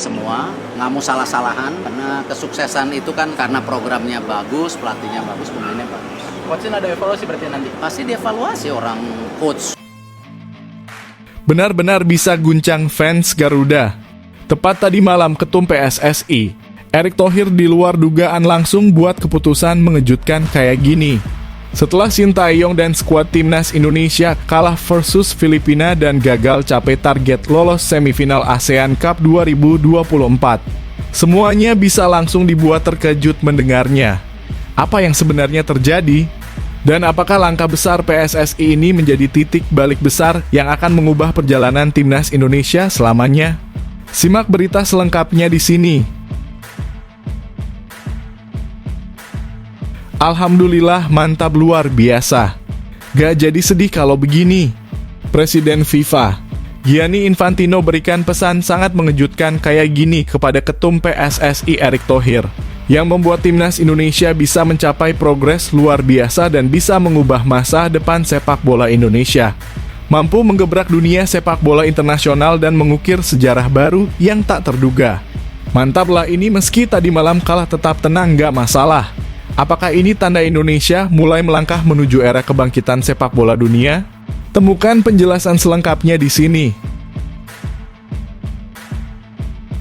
Semua nggak mau salah-salahan karena kesuksesan itu kan karena programnya bagus, pelatihnya bagus, pemainnya bagus. Coaching ada evaluasi berarti nanti? Pasti dievaluasi orang coach. Benar-benar bisa guncang fans Garuda. Tepat tadi malam Ketum PSSI, Erick Thohir di luar dugaan langsung buat keputusan mengejutkan kayak gini. Setelah Sintayong dan skuad timnas Indonesia kalah versus Filipina dan gagal capai target lolos semifinal ASEAN Cup 2024. Semuanya bisa langsung dibuat terkejut mendengarnya. Apa yang sebenarnya terjadi? Dan apakah langkah besar PSSI ini menjadi titik balik besar yang akan mengubah perjalanan timnas Indonesia selamanya? Simak berita selengkapnya di sini. Alhamdulillah, mantap, luar biasa. Gak jadi sedih kalau begini. Presiden FIFA, Gianni Infantino, berikan pesan sangat mengejutkan kayak gini kepada Ketum PSSI Erick Thohir, yang membuat timnas Indonesia bisa mencapai progres luar biasa dan bisa mengubah masa depan sepak bola Indonesia. Mampu menggebrak dunia sepak bola internasional dan mengukir sejarah baru yang tak terduga. Mantaplah ini, meski tadi malam kalah tetap tenang, gak masalah. Apakah ini tanda Indonesia mulai melangkah menuju era kebangkitan sepak bola dunia? Temukan penjelasan selengkapnya di sini.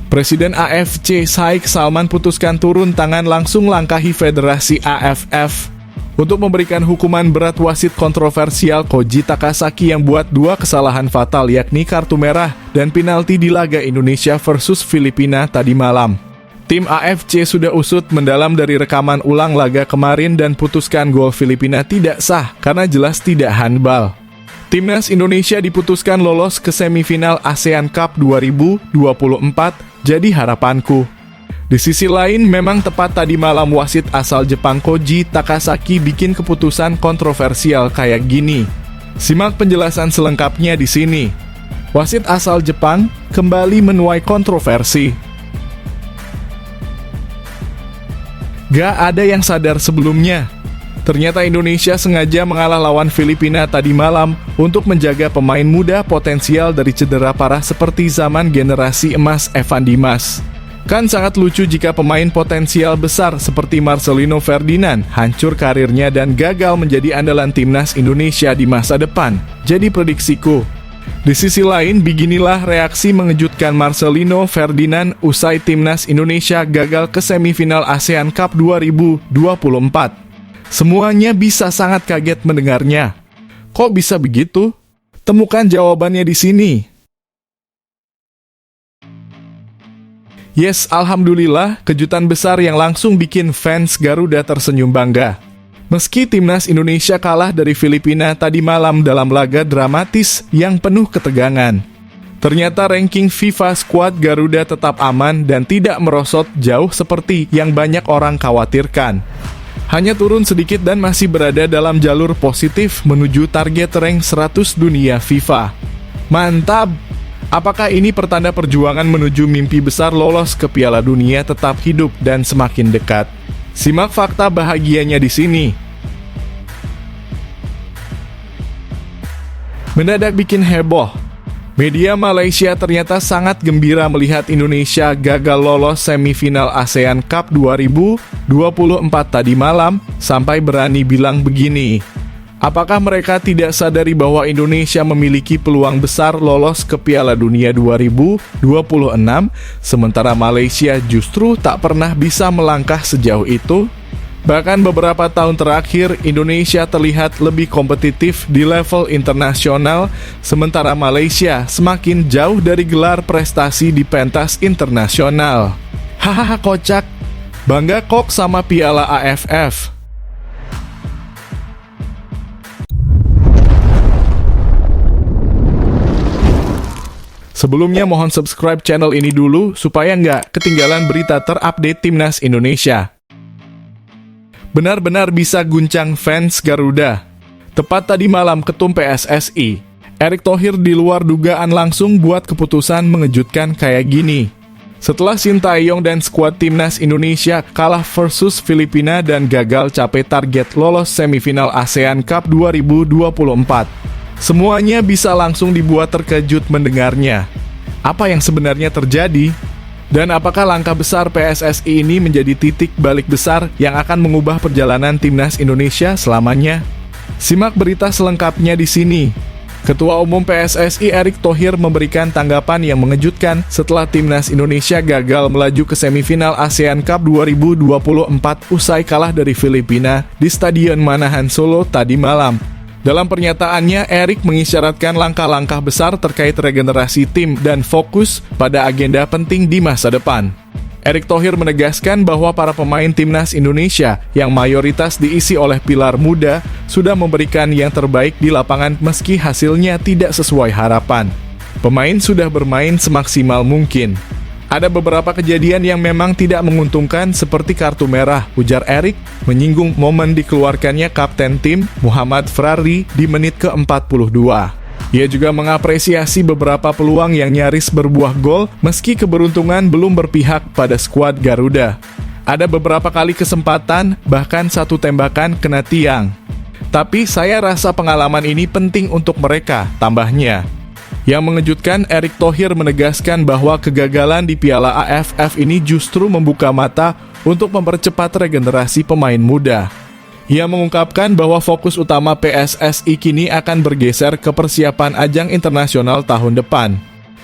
Presiden AFC Sheikh Salman putuskan turun tangan langsung langkahi Federasi AFF untuk memberikan hukuman berat wasit kontroversial Koji Takasaki yang buat 2 kesalahan fatal, yakni kartu merah dan penalti di laga Indonesia versus Filipina tadi malam. Tim AFC sudah usut mendalam dari rekaman ulang laga kemarin dan putuskan gol Filipina tidak sah karena jelas tidak handbal. Timnas Indonesia diputuskan lolos ke semifinal ASEAN Cup 2024, jadi harapanku. Di sisi lain, memang tepat tadi malam wasit asal Jepang Koji Takasaki bikin keputusan kontroversial kayak gini. Simak penjelasan selengkapnya di sini. Wasit asal Jepang kembali menuai kontroversi. Gak ada yang sadar sebelumnya. Ternyata Indonesia sengaja mengalah lawan Filipina tadi malam untuk menjaga pemain muda potensial dari cedera parah seperti zaman generasi emas Evan Dimas. Kan sangat lucu jika pemain potensial besar seperti Marcelino Ferdinand hancur karirnya dan gagal menjadi andalan timnas Indonesia di masa depan. Jadi prediksiku. Di sisi lain, beginilah reaksi mengejutkan Marcelino Ferdinand usai timnas Indonesia gagal ke semifinal ASEAN Cup 2024. Semuanya bisa sangat kaget mendengarnya. Kok bisa begitu? Temukan jawabannya di sini. Yes, alhamdulillah, kejutan besar yang langsung bikin fans Garuda tersenyum bangga. Meski timnas Indonesia kalah dari Filipina tadi malam dalam laga dramatis yang penuh ketegangan, ternyata ranking FIFA skuad Garuda tetap aman dan tidak merosot jauh seperti yang banyak orang khawatirkan. Hanya turun sedikit dan masih berada dalam jalur positif menuju target rank 100 dunia FIFA. Mantap! Apakah ini pertanda perjuangan menuju mimpi besar lolos ke Piala Dunia tetap hidup dan semakin dekat? Simak fakta bahagianya di sini. Mendadak bikin heboh. Media Malaysia ternyata sangat gembira melihat Indonesia gagal lolos semifinal ASEAN Cup 2024 tadi malam, sampai berani bilang begini. Apakah mereka tidak sadari bahwa Indonesia memiliki peluang besar lolos ke Piala Dunia 2026, sementara Malaysia justru tak pernah bisa melangkah sejauh itu? Bahkan beberapa tahun terakhir, Indonesia terlihat lebih kompetitif di level internasional, sementara Malaysia semakin jauh dari gelar prestasi di pentas internasional. Hahaha, kocak. Bangga kok sama Piala AFF. Sebelumnya mohon subscribe channel ini dulu supaya nggak ketinggalan berita terupdate Timnas Indonesia. Benar-benar bisa guncang fans Garuda. Tepat tadi malam Ketum PSSI, Erick Thohir di luar dugaan langsung buat keputusan mengejutkan kayak gini. Setelah Sintayong dan skuad timnas Indonesia kalah versus Filipina dan gagal capai target lolos semifinal ASEAN Cup 2024. Semuanya bisa langsung dibuat terkejut mendengarnya. Apa yang sebenarnya terjadi? Dan apakah langkah besar PSSI ini menjadi titik balik besar yang akan mengubah perjalanan timnas Indonesia selamanya? Simak berita selengkapnya di sini. Ketua Umum PSSI Erick Thohir memberikan tanggapan yang mengejutkan setelah timnas Indonesia gagal melaju ke semifinal ASEAN Cup 2024 usai kalah dari Filipina di Stadion Manahan Solo tadi malam. Dalam pernyataannya, Erick mengisyaratkan langkah-langkah besar terkait regenerasi tim dan fokus pada agenda penting di masa depan. Erick Thohir menegaskan bahwa para pemain timnas Indonesia yang mayoritas diisi oleh pilar muda sudah memberikan yang terbaik di lapangan meski hasilnya tidak sesuai harapan. Pemain sudah bermain semaksimal mungkin. Ada beberapa kejadian yang memang tidak menguntungkan seperti kartu merah, ujar Erick, menyinggung momen dikeluarkannya kapten tim Muhammad Frari di menit ke-42. Ia juga mengapresiasi beberapa peluang yang nyaris berbuah gol meski keberuntungan belum berpihak pada skuad Garuda. Ada beberapa kali kesempatan, bahkan satu tembakan kena tiang. Tapi saya rasa pengalaman ini penting untuk mereka, tambahnya. Yang mengejutkan, Erick Thohir menegaskan bahwa kegagalan di Piala AFF ini justru membuka mata untuk mempercepat regenerasi pemain muda. Ia mengungkapkan bahwa fokus utama PSSI kini akan bergeser ke persiapan ajang internasional tahun depan.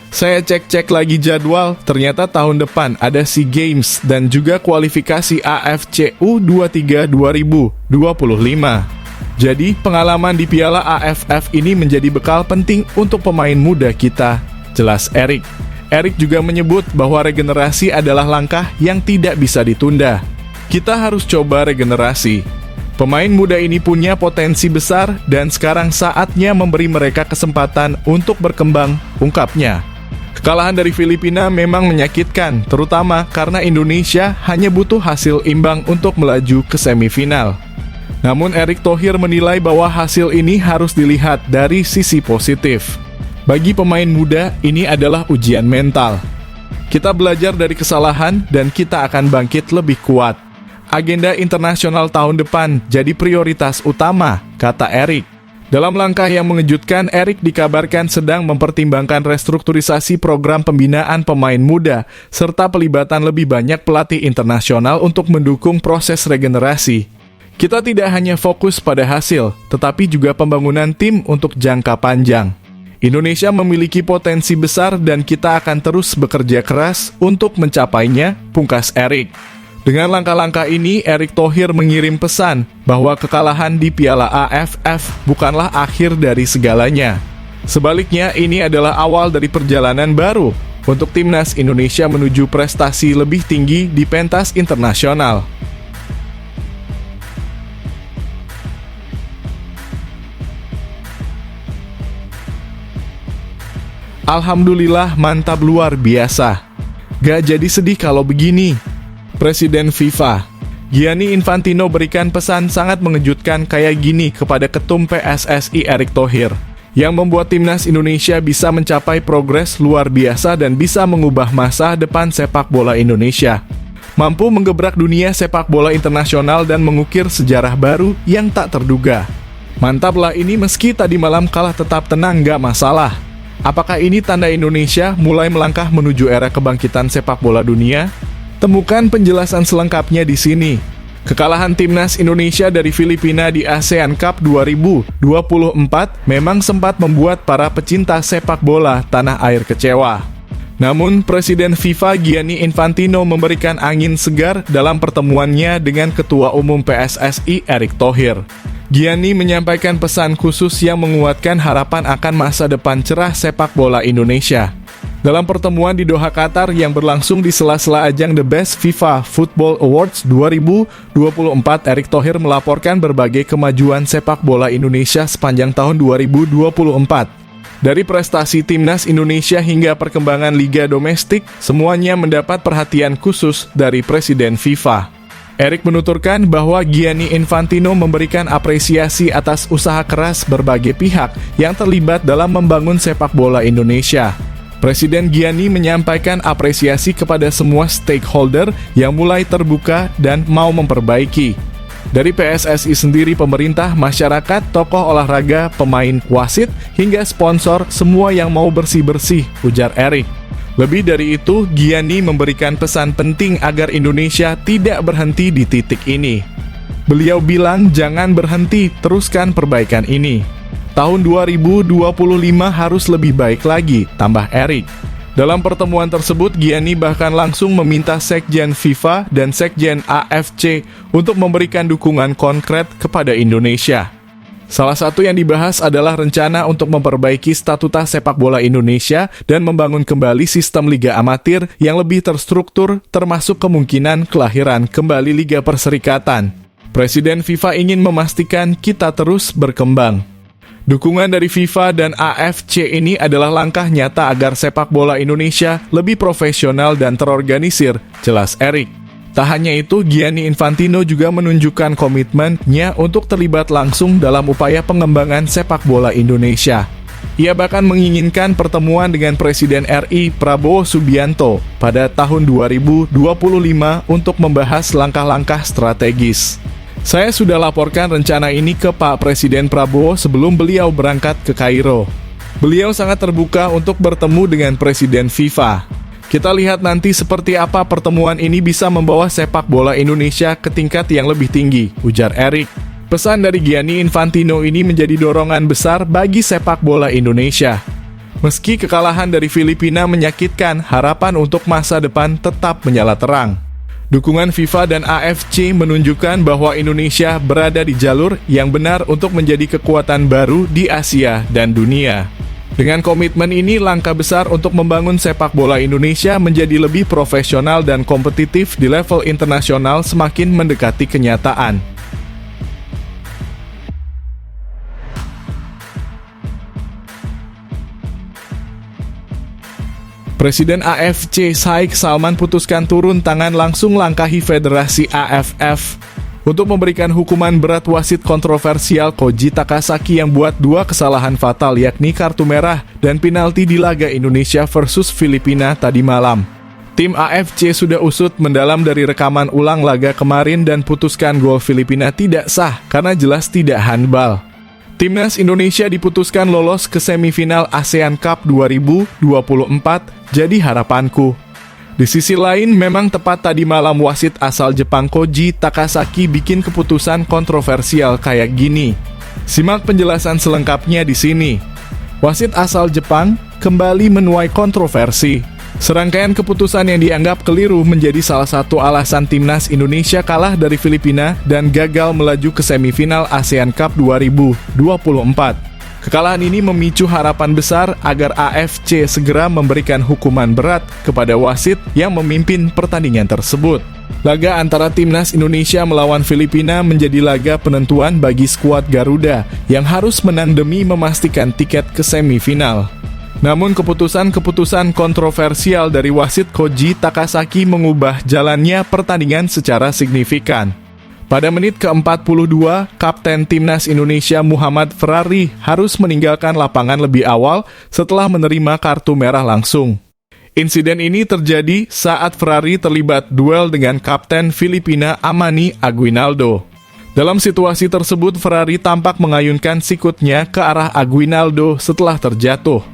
Saya cek-cek lagi jadwal, ternyata tahun depan ada SEA Games dan juga kualifikasi AFC U23 2025. Jadi, pengalaman di Piala AFF ini menjadi bekal penting untuk pemain muda kita, jelas Erick. Erick juga menyebut bahwa regenerasi adalah langkah yang tidak bisa ditunda. Kita harus coba regenerasi. Pemain muda ini punya potensi besar dan sekarang saatnya memberi mereka kesempatan untuk berkembang, ungkapnya. Kekalahan dari Filipina memang menyakitkan, terutama karena Indonesia hanya butuh hasil imbang untuk melaju ke semifinal. Namun Erick Thohir menilai bahwa hasil ini harus dilihat dari sisi positif. Bagi pemain muda, ini adalah ujian mental. Kita belajar dari kesalahan dan kita akan bangkit lebih kuat. Agenda internasional tahun depan jadi prioritas utama, kata Erick. Dalam langkah yang mengejutkan, Erick dikabarkan sedang mempertimbangkan restrukturisasi program pembinaan pemain muda, serta pelibatan lebih banyak pelatih internasional untuk mendukung proses regenerasi. Kita tidak hanya fokus pada hasil, tetapi juga pembangunan tim untuk jangka panjang. Indonesia memiliki potensi besar dan kita akan terus bekerja keras untuk mencapainya, pungkas Erick. Dengan langkah-langkah ini, Erick Thohir mengirim pesan bahwa kekalahan di Piala AFF bukanlah akhir dari segalanya. Sebaliknya, ini adalah awal dari perjalanan baru untuk timnas Indonesia menuju prestasi lebih tinggi di pentas internasional. Alhamdulillah, mantap, luar biasa. Gak jadi sedih kalau begini. Presiden FIFA Gianni Infantino berikan pesan sangat mengejutkan kayak gini kepada Ketum PSSI Erick Thohir, yang membuat timnas Indonesia bisa mencapai progres luar biasa dan bisa mengubah masa depan sepak bola Indonesia. Mampu menggebrak dunia sepak bola internasional dan mengukir sejarah baru yang tak terduga. Mantaplah ini, meski tadi malam kalah tetap tenang, gak masalah. Apakah ini tanda Indonesia mulai melangkah menuju era kebangkitan sepak bola dunia? Temukan penjelasan selengkapnya di sini. Kekalahan timnas Indonesia dari Filipina di ASEAN Cup 2024 memang sempat membuat para pecinta sepak bola tanah air kecewa. Namun, Presiden FIFA Gianni Infantino memberikan angin segar dalam pertemuannya dengan Ketua Umum PSSI Erick Thohir. Gianni menyampaikan pesan khusus yang menguatkan harapan akan masa depan cerah sepak bola Indonesia. Dalam pertemuan di Doha, Qatar yang berlangsung di sela-sela ajang The Best FIFA Football Awards 2024, Erick Thohir melaporkan berbagai kemajuan sepak bola Indonesia sepanjang tahun 2024. Dari prestasi timnas Indonesia hingga perkembangan liga domestik, semuanya mendapat perhatian khusus dari Presiden FIFA. Erick menuturkan bahwa Gianni Infantino memberikan apresiasi atas usaha keras berbagai pihak yang terlibat dalam membangun sepak bola Indonesia. Presiden Gianni menyampaikan apresiasi kepada semua stakeholder yang mulai terbuka dan mau memperbaiki. Dari PSSI sendiri, pemerintah, masyarakat, tokoh olahraga, pemain, wasit, hingga sponsor, semua yang mau bersih-bersih, ujar Erick. Lebih dari itu, Gianni memberikan pesan penting agar Indonesia tidak berhenti di titik ini. Beliau bilang jangan berhenti, teruskan perbaikan ini. Tahun 2025 harus lebih baik lagi, tambah Erik. Dalam pertemuan tersebut, Gianni bahkan langsung meminta Sekjen FIFA dan Sekjen AFC untuk memberikan dukungan konkret kepada Indonesia. Salah satu yang dibahas adalah rencana untuk memperbaiki statuta sepak bola Indonesia dan membangun kembali sistem liga amatir yang lebih terstruktur, termasuk kemungkinan kelahiran kembali Liga Perserikatan. Presiden FIFA ingin memastikan kita terus berkembang. Dukungan dari FIFA dan AFC ini adalah langkah nyata agar sepak bola Indonesia lebih profesional dan terorganisir, jelas Erik. Tak hanya itu, Gianni Infantino juga menunjukkan komitmennya untuk terlibat langsung dalam upaya pengembangan sepak bola Indonesia. Ia bahkan menginginkan pertemuan dengan Presiden RI Prabowo Subianto pada tahun 2025 untuk membahas langkah-langkah strategis. Saya sudah laporkan rencana ini ke Pak Presiden Prabowo sebelum beliau berangkat ke Kairo. Beliau sangat terbuka untuk bertemu dengan Presiden FIFA. Kita lihat nanti seperti apa pertemuan ini bisa membawa sepak bola Indonesia ke tingkat yang lebih tinggi, ujar Erik. Pesan dari Gianni Infantino ini menjadi dorongan besar bagi sepak bola Indonesia. Meski kekalahan dari Filipina menyakitkan, harapan untuk masa depan tetap menyala terang. Dukungan FIFA dan AFC menunjukkan bahwa Indonesia berada di jalur yang benar untuk menjadi kekuatan baru di Asia dan dunia. Dengan komitmen ini, langkah besar untuk membangun sepak bola Indonesia menjadi lebih profesional dan kompetitif di level internasional semakin mendekati kenyataan. Presiden AFC Sheikh Salman putuskan turun tangan langsung langkahi Federasi AFF untuk memberikan hukuman berat wasit kontroversial Koji Takasaki yang buat 2 kesalahan fatal, yakni kartu merah dan penalti di laga Indonesia versus Filipina tadi malam. Tim AFC sudah usut mendalam dari rekaman ulang laga kemarin dan putuskan gol Filipina tidak sah karena jelas tidak handbal. Timnas Indonesia diputuskan lolos ke semifinal ASEAN Cup 2024, jadi harapanku. Di sisi lain, memang tepat tadi malam wasit asal Jepang Koji Takasaki bikin keputusan kontroversial kayak gini. Simak penjelasan selengkapnya di sini. Wasit asal Jepang kembali menuai kontroversi. Serangkaian keputusan yang dianggap keliru menjadi salah satu alasan timnas Indonesia kalah dari Filipina dan gagal melaju ke semifinal ASEAN Cup 2024. Kekalahan ini memicu harapan besar agar AFC segera memberikan hukuman berat kepada wasit yang memimpin pertandingan tersebut. Laga antara timnas Indonesia melawan Filipina menjadi laga penentuan bagi skuad Garuda yang harus menang demi memastikan tiket ke semifinal. Namun keputusan-keputusan kontroversial dari wasit Koji Takasaki mengubah jalannya pertandingan secara signifikan. Pada menit ke-42, Kapten Timnas Indonesia Muhammad Ferrari harus meninggalkan lapangan lebih awal setelah menerima kartu merah langsung. Insiden ini terjadi saat Ferrari terlibat duel dengan Kapten Filipina Amani Aguinaldo. Dalam situasi tersebut, Ferrari tampak mengayunkan sikutnya ke arah Aguinaldo setelah terjatuh.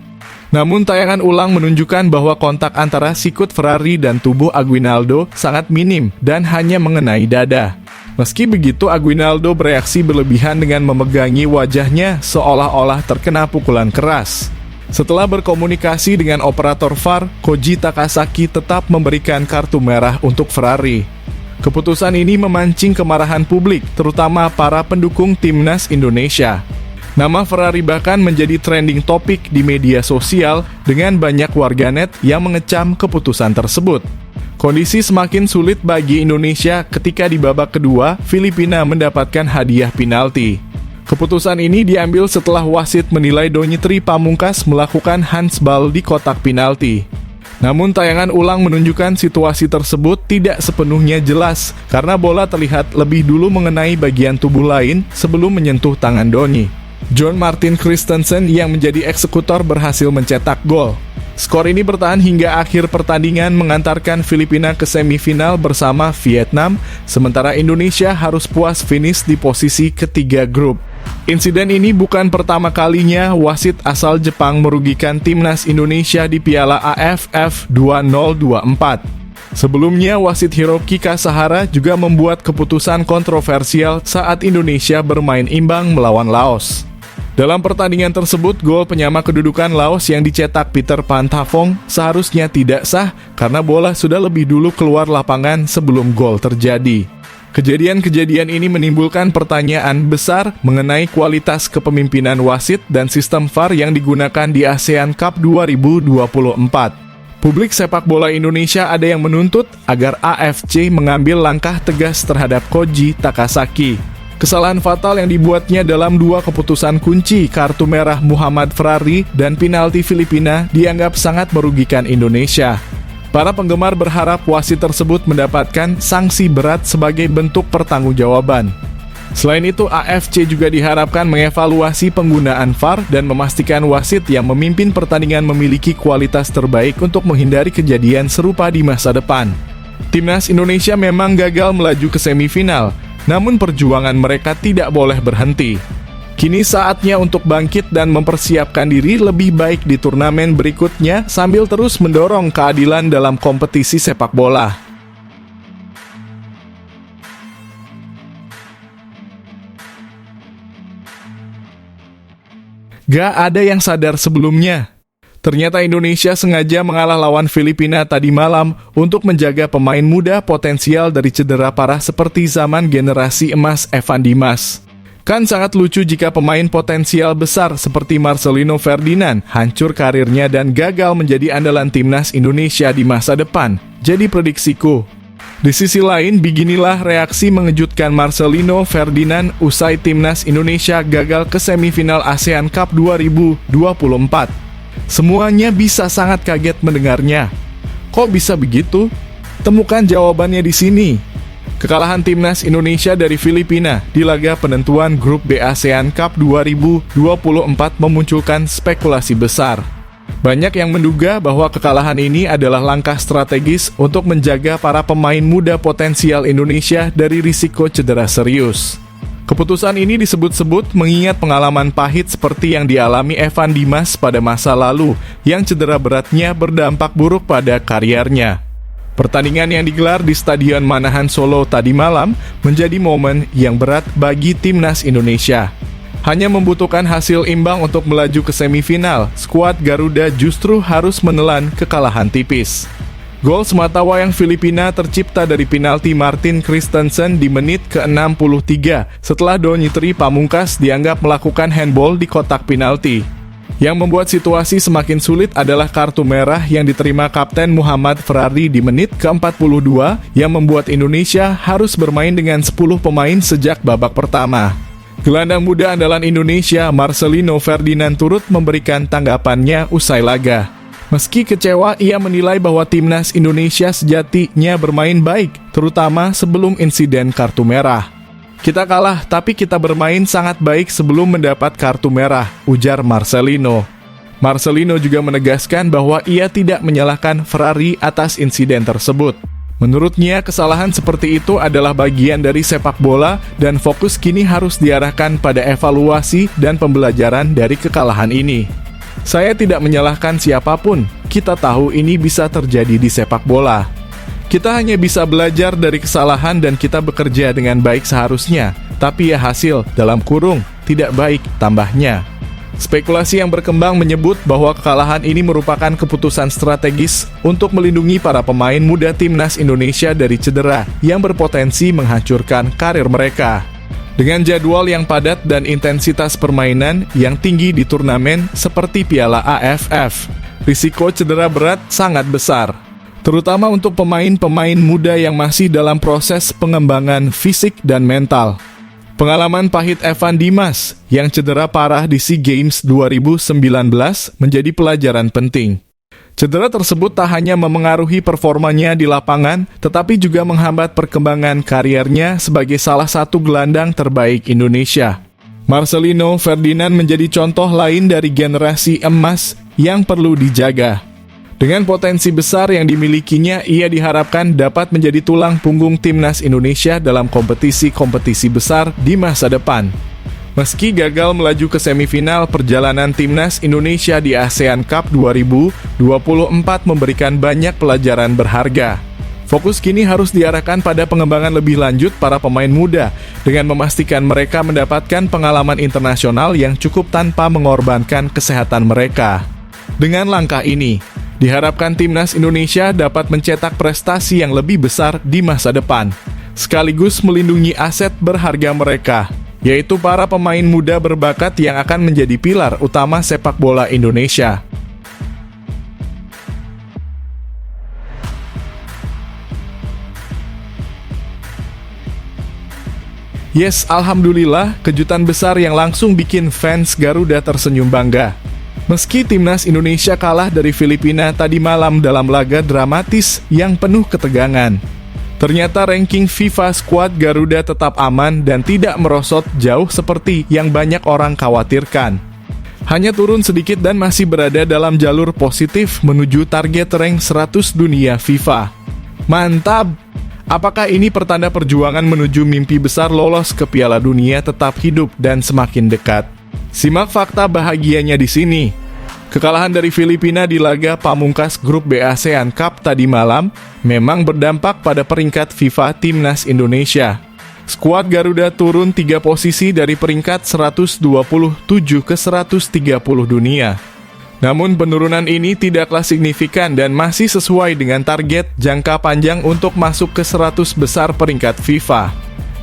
Namun tayangan ulang menunjukkan bahwa kontak antara sikut Ferrari dan tubuh Aguinaldo sangat minim dan hanya mengenai dada. Meski begitu, Aguinaldo bereaksi berlebihan dengan memegangi wajahnya seolah-olah terkena pukulan keras. Setelah berkomunikasi dengan operator VAR, Koji Takasaki tetap memberikan kartu merah untuk Ferrari. Keputusan ini memancing kemarahan publik, terutama para pendukung timnas Indonesia. Nama Ferrari bahkan menjadi trending topik di media sosial dengan banyak warganet yang mengecam keputusan tersebut. Kondisi semakin sulit bagi Indonesia ketika di babak kedua, Filipina mendapatkan hadiah penalti. Keputusan ini diambil setelah wasit menilai Donitri Pamungkas melakukan handsball di kotak penalti. Namun tayangan ulang menunjukkan situasi tersebut tidak sepenuhnya jelas karena bola terlihat lebih dulu mengenai bagian tubuh lain sebelum menyentuh tangan Doni. John Martin Christensen yang menjadi eksekutor berhasil mencetak gol. Skor ini bertahan hingga akhir pertandingan mengantarkan Filipina ke semifinal bersama Vietnam, sementara Indonesia harus puas finish di posisi ketiga grup. Insiden ini bukan pertama kalinya wasit asal Jepang merugikan timnas Indonesia di Piala AFF 2024. Sebelumnya, wasit Hiroki Kasahara juga membuat keputusan kontroversial saat Indonesia bermain imbang melawan Laos. Dalam pertandingan tersebut, gol penyama kedudukan Laos yang dicetak Peter Pantafong seharusnya tidak sah karena bola sudah lebih dulu keluar lapangan sebelum gol terjadi. Kejadian-kejadian ini menimbulkan pertanyaan besar mengenai kualitas kepemimpinan wasit dan sistem VAR yang digunakan di ASEAN Cup 2024. Publik sepak bola Indonesia ada yang menuntut agar AFC mengambil langkah tegas terhadap Koji Takasaki. Kesalahan fatal yang dibuatnya dalam dua keputusan kunci, kartu merah Muhammad Ferrari dan penalti Filipina, dianggap sangat merugikan Indonesia. Para penggemar berharap wasit tersebut mendapatkan sanksi berat sebagai bentuk pertanggungjawaban. Selain itu, AFC juga diharapkan mengevaluasi penggunaan VAR dan memastikan wasit yang memimpin pertandingan memiliki kualitas terbaik untuk menghindari kejadian serupa di masa depan. Timnas Indonesia memang gagal melaju ke semifinal, namun perjuangan mereka tidak boleh berhenti. Kini saatnya untuk bangkit dan mempersiapkan diri lebih baik di turnamen berikutnya sambil terus mendorong keadilan dalam kompetisi sepak bola. Gak ada yang sadar sebelumnya. Ternyata Indonesia sengaja mengalah lawan Filipina tadi malam untuk menjaga pemain muda potensial dari cedera parah seperti zaman generasi emas Evan Dimas. Kan sangat lucu jika pemain potensial besar seperti Marcelino Ferdinand hancur karirnya dan gagal menjadi andalan timnas Indonesia di masa depan. Jadi prediksiku. Di sisi lain, beginilah reaksi mengejutkan Marcelino Ferdinand usai timnas Indonesia gagal ke semifinal ASEAN Cup 2024. Semuanya bisa sangat kaget mendengarnya. Kok bisa begitu? Temukan jawabannya di sini. Kekalahan timnas Indonesia dari Filipina di laga penentuan grup B ASEAN Cup 2024 memunculkan spekulasi besar. Banyak yang menduga bahwa kekalahan ini adalah langkah strategis untuk menjaga para pemain muda potensial Indonesia dari risiko cedera serius. Keputusan ini disebut-sebut mengingat pengalaman pahit seperti yang dialami Evan Dimas pada masa lalu, yang cedera beratnya berdampak buruk pada karirnya. Pertandingan yang digelar di Stadion Manahan Solo tadi malam menjadi momen yang berat bagi timnas Indonesia. Hanya membutuhkan hasil imbang untuk melaju ke semifinal, skuad Garuda justru harus menelan kekalahan tipis. Gol sematawayang Filipina tercipta dari penalti Martin Christensen di menit ke-63 setelah Donitri Pamungkas dianggap melakukan handball di kotak penalti. Yang membuat situasi semakin sulit adalah kartu merah yang diterima Kapten Muhammad Ferrari di menit ke-42 yang membuat Indonesia harus bermain dengan 10 pemain sejak babak pertama. Gelandang muda andalan Indonesia, Marcelino Ferdinand, turut memberikan tanggapannya usai laga. Meski kecewa, ia menilai bahwa timnas Indonesia sejatinya bermain baik, terutama sebelum insiden kartu merah. Kita kalah, tapi kita bermain sangat baik sebelum mendapat kartu merah, ujar Marcelino. Marcelino juga menegaskan bahwa ia tidak menyalahkan Ferrari atas insiden tersebut. Menurutnya, kesalahan seperti itu adalah bagian dari sepak bola dan fokus kini harus diarahkan pada evaluasi dan pembelajaran dari kekalahan ini. Saya tidak menyalahkan siapapun, kita tahu ini bisa terjadi di sepak bola. Kita hanya bisa belajar dari kesalahan dan kita bekerja dengan baik seharusnya, tapi ya hasil, dalam kurung, tidak baik, tambahnya. Spekulasi yang berkembang menyebut bahwa kekalahan ini merupakan keputusan strategis untuk melindungi para pemain muda timnas Indonesia dari cedera yang berpotensi menghancurkan karir mereka. Dengan jadwal yang padat dan intensitas permainan yang tinggi di turnamen seperti Piala AFF, risiko cedera berat sangat besar, terutama untuk pemain-pemain muda yang masih dalam proses pengembangan fisik dan mental. Pengalaman pahit Evan Dimas yang cedera parah di SEA Games 2019 menjadi pelajaran penting. Cedera tersebut tak hanya memengaruhi performanya di lapangan, tetapi juga menghambat perkembangan karirnya sebagai salah satu gelandang terbaik Indonesia. Marcelino Ferdinand menjadi contoh lain dari generasi emas yang perlu dijaga. Dengan potensi besar yang dimilikinya, ia diharapkan dapat menjadi tulang punggung timnas Indonesia dalam kompetisi-kompetisi besar di masa depan. Meski gagal melaju ke semifinal, perjalanan timnas Indonesia di ASEAN Cup 2024 memberikan banyak pelajaran berharga. Fokus kini harus diarahkan pada pengembangan lebih lanjut para pemain muda dengan memastikan mereka mendapatkan pengalaman internasional yang cukup tanpa mengorbankan kesehatan mereka. Dengan langkah ini, diharapkan timnas Indonesia dapat mencetak prestasi yang lebih besar di masa depan, sekaligus melindungi aset berharga mereka, yaitu para pemain muda berbakat yang akan menjadi pilar utama sepak bola Indonesia. Yes, alhamdulillah, kejutan besar yang langsung bikin fans Garuda tersenyum bangga. Meski timnas Indonesia kalah dari Filipina tadi malam dalam laga dramatis yang penuh ketegangan, ternyata ranking FIFA skuad Garuda tetap aman dan tidak merosot jauh seperti yang banyak orang khawatirkan. Hanya turun sedikit dan masih berada dalam jalur positif menuju target rank 100 dunia FIFA. Mantap! Apakah ini pertanda perjuangan menuju mimpi besar lolos ke Piala Dunia tetap hidup dan semakin dekat? Simak fakta bahagianya di sini. Kekalahan dari Filipina di laga pamungkas grup B ASEAN Cup tadi malam memang berdampak pada peringkat FIFA Timnas Indonesia. Skuad Garuda turun 3 posisi dari peringkat 127 ke 130 dunia. Namun penurunan ini tidaklah signifikan dan masih sesuai dengan target jangka panjang untuk masuk ke 100 besar peringkat FIFA.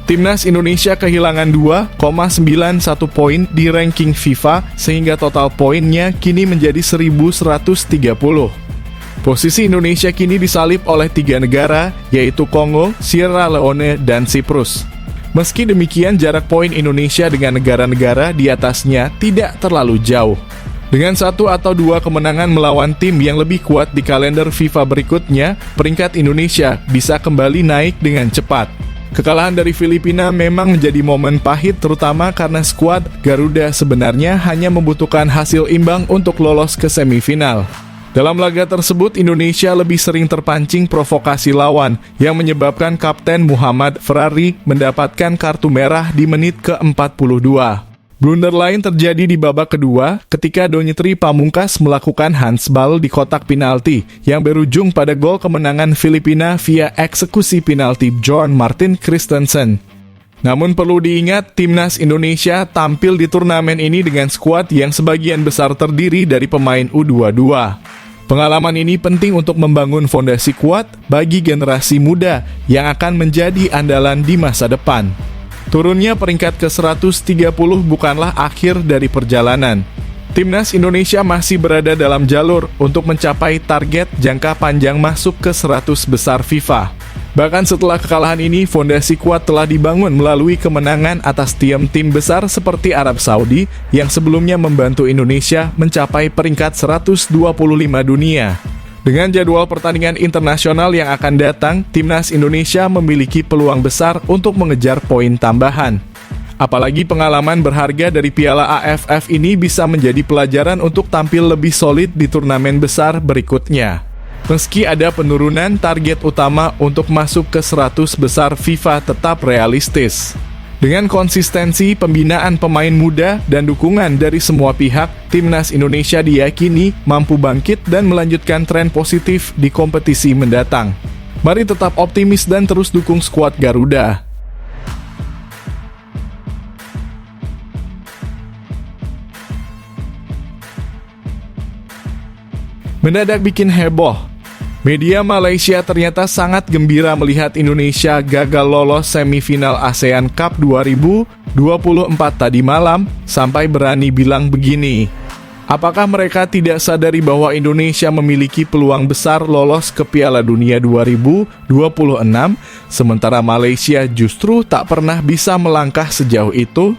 Timnas Indonesia kehilangan 2,91 poin di ranking FIFA sehingga total poinnya kini menjadi 1.130. Posisi Indonesia kini disalip oleh 3 negara, yaitu Kongo, Sierra Leone, dan Siprus. Meski demikian, jarak poin Indonesia dengan negara-negara di atasnya tidak terlalu jauh. Dengan 1 atau 2 kemenangan melawan tim yang lebih kuat di kalender FIFA berikutnya, peringkat Indonesia bisa kembali naik dengan cepat. Kekalahan dari Filipina memang menjadi momen pahit terutama karena skuad Garuda sebenarnya hanya membutuhkan hasil imbang untuk lolos ke semifinal. Dalam laga tersebut, Indonesia lebih sering terpancing provokasi lawan yang menyebabkan Kapten Muhammad Ferrari mendapatkan kartu merah di menit ke-42. Blunder lain terjadi di babak kedua ketika Donitri Pamungkas melakukan handsball di kotak penalti yang berujung pada gol kemenangan Filipina via eksekusi penalti John Martin Christensen. Namun perlu diingat, timnas Indonesia tampil di turnamen ini dengan skuad yang sebagian besar terdiri dari pemain U22. Pengalaman ini penting untuk membangun fondasi kuat bagi generasi muda yang akan menjadi andalan di masa depan. Turunnya peringkat ke-130 bukanlah akhir dari perjalanan. Timnas Indonesia masih berada dalam jalur untuk mencapai target jangka panjang masuk ke 100 besar FIFA. Bahkan setelah kekalahan ini, fondasi kuat telah dibangun melalui kemenangan atas tim besar seperti Arab Saudi yang sebelumnya membantu Indonesia mencapai peringkat 125 dunia. Dengan jadwal pertandingan internasional yang akan datang, timnas Indonesia memiliki peluang besar untuk mengejar poin tambahan. Apalagi pengalaman berharga dari Piala AFF ini bisa menjadi pelajaran untuk tampil lebih solid di turnamen besar berikutnya. Meski ada penurunan, target utama untuk masuk ke 100 besar FIFA tetap realistis. Dengan konsistensi pembinaan pemain muda dan dukungan dari semua pihak, timnas Indonesia diyakini mampu bangkit dan melanjutkan tren positif di kompetisi mendatang. Mari tetap optimis dan terus dukung skuad Garuda. Mendadak bikin heboh. Media Malaysia ternyata sangat gembira melihat Indonesia gagal lolos semifinal ASEAN Cup 2024 tadi malam sampai berani bilang begini. Apakah mereka tidak sadari bahwa Indonesia memiliki peluang besar lolos ke Piala Dunia 2026, sementara Malaysia justru tak pernah bisa melangkah sejauh itu?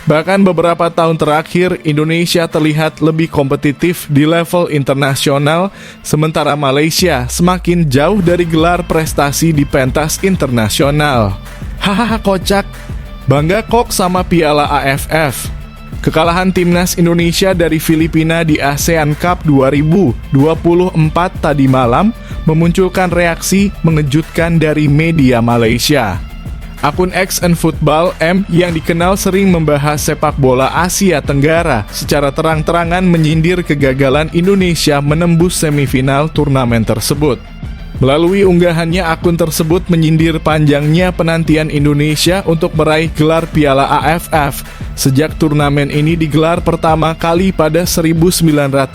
Bahkan beberapa tahun terakhir, Indonesia terlihat lebih kompetitif di level internasional, sementara Malaysia semakin jauh dari gelar prestasi di pentas internasional. Hahaha kocak, bangga kok sama Piala AFF. Kekalahan timnas Indonesia dari Filipina di ASEAN Cup 2024 tadi malam memunculkan reaksi mengejutkan dari media Malaysia. Akun X and Football M yang dikenal sering membahas sepak bola Asia Tenggara secara terang-terangan menyindir kegagalan Indonesia menembus semifinal turnamen tersebut. Melalui unggahannya, akun tersebut menyindir panjangnya penantian Indonesia untuk meraih gelar Piala AFF sejak turnamen ini digelar pertama kali pada 1996.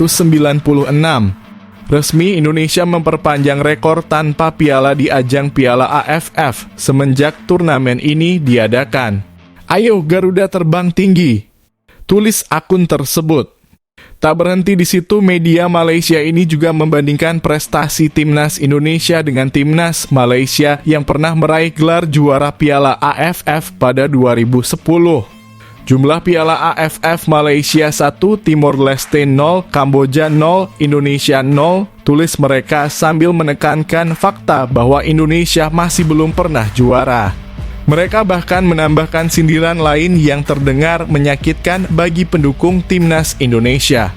Resmi, Indonesia memperpanjang rekor tanpa piala di ajang Piala AFF semenjak turnamen ini diadakan. Ayo Garuda terbang tinggi, tulis akun tersebut. Tak berhenti di situ, media Malaysia ini juga membandingkan prestasi timnas Indonesia dengan timnas Malaysia yang pernah meraih gelar juara Piala AFF pada 2010. Jumlah Piala AFF Malaysia 1, Timor Leste 0, Kamboja 0, Indonesia 0, tulis mereka sambil menekankan fakta bahwa Indonesia masih belum pernah juara. Mereka bahkan menambahkan sindiran lain yang terdengar menyakitkan bagi pendukung timnas Indonesia.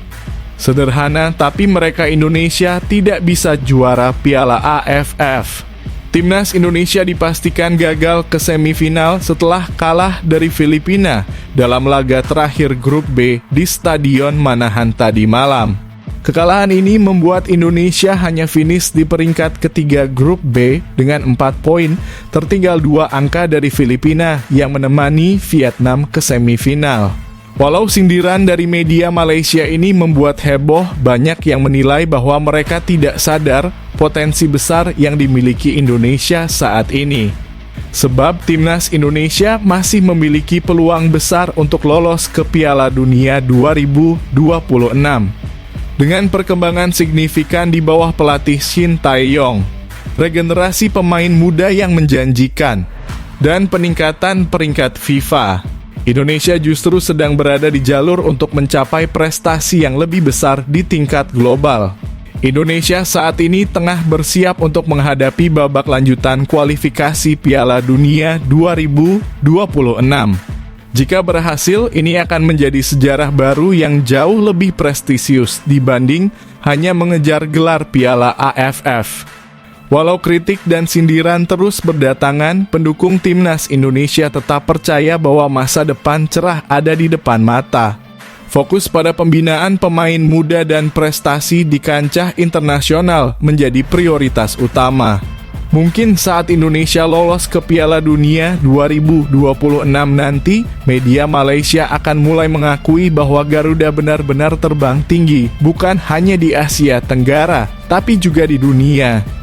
Sederhana, tapi mereka Indonesia tidak bisa juara Piala AFF. Timnas Indonesia dipastikan gagal ke semifinal setelah kalah dari Filipina dalam laga terakhir grup B di Stadion Manahan tadi malam. Kekalahan ini membuat Indonesia hanya finish di peringkat ketiga grup B dengan 4 poin, tertinggal 2 angka dari Filipina yang menemani Vietnam ke semifinal. Walau sindiran dari media Malaysia ini membuat heboh, banyak yang menilai bahwa mereka tidak sadar potensi besar yang dimiliki Indonesia saat ini. Sebab timnas Indonesia masih memiliki peluang besar untuk lolos ke Piala Dunia 2026. Dengan perkembangan signifikan di bawah pelatih Shin Tae-yong, regenerasi pemain muda yang menjanjikan, dan peningkatan peringkat FIFA, Indonesia justru sedang berada di jalur untuk mencapai prestasi yang lebih besar di tingkat global. Indonesia saat ini tengah bersiap untuk menghadapi babak lanjutan kualifikasi Piala Dunia 2026. Jika berhasil, ini akan menjadi sejarah baru yang jauh lebih prestisius dibanding hanya mengejar gelar Piala AFF. Walau kritik dan sindiran terus berdatangan, pendukung timnas Indonesia tetap percaya bahwa masa depan cerah ada di depan mata. Fokus pada pembinaan pemain muda dan prestasi di kancah internasional menjadi prioritas utama. Mungkin saat Indonesia lolos ke Piala Dunia 2026 nanti, media Malaysia akan mulai mengakui bahwa Garuda benar-benar terbang tinggi, bukan hanya di Asia Tenggara, tapi juga di dunia.